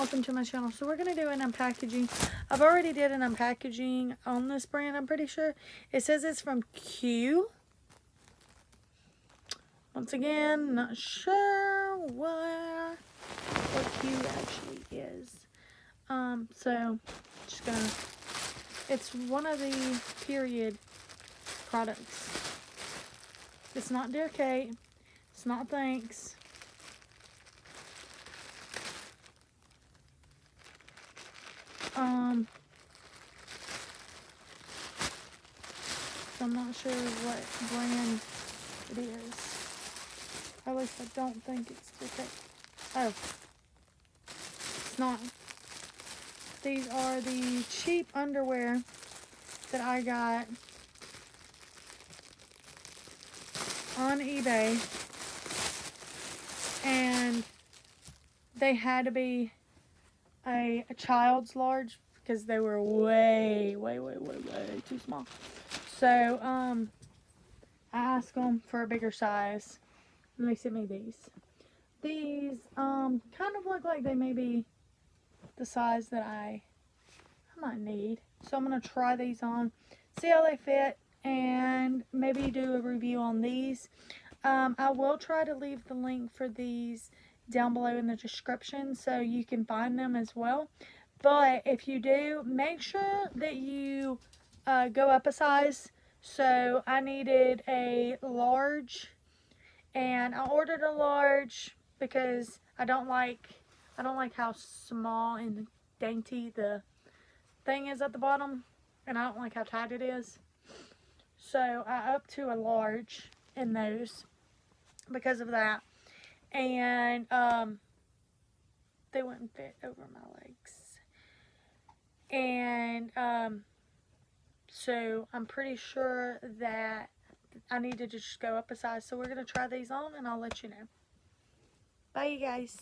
welcome to my channel. So we're going to do an unpackaging. I've already did an unpackaging on this brand, I'm pretty sure. It says it's from Q. Once again, not sure what Q actually is. So just gonna, it's one of the period products. It's not Dear Kate. It's not Thanks. So I'm not sure what brand it is. At least I don't think it's Dear Kate. Oh, it's not. These are the cheap underwear that I got on eBay, and they had to be a child's large because they were way too small. So I asked them for a bigger size, and they sent me these. These kind of look like they may be the size that I might need. So I'm gonna try these on, see how they fit, and maybe do a review on these. I will try to leave the link for these down below in the description so you can find them as well. But if you do, make sure that you go up a size. So I needed a large, and I ordered a large because I don't like how small and dainty the thing is at the bottom, and I don't like how tight it is. So I upped to a large in those because of that, and they wouldn't fit over my legs, and so I'm pretty sure that I need to just go up a size. So we're gonna try these on, and I'll let you know. Bye, you guys.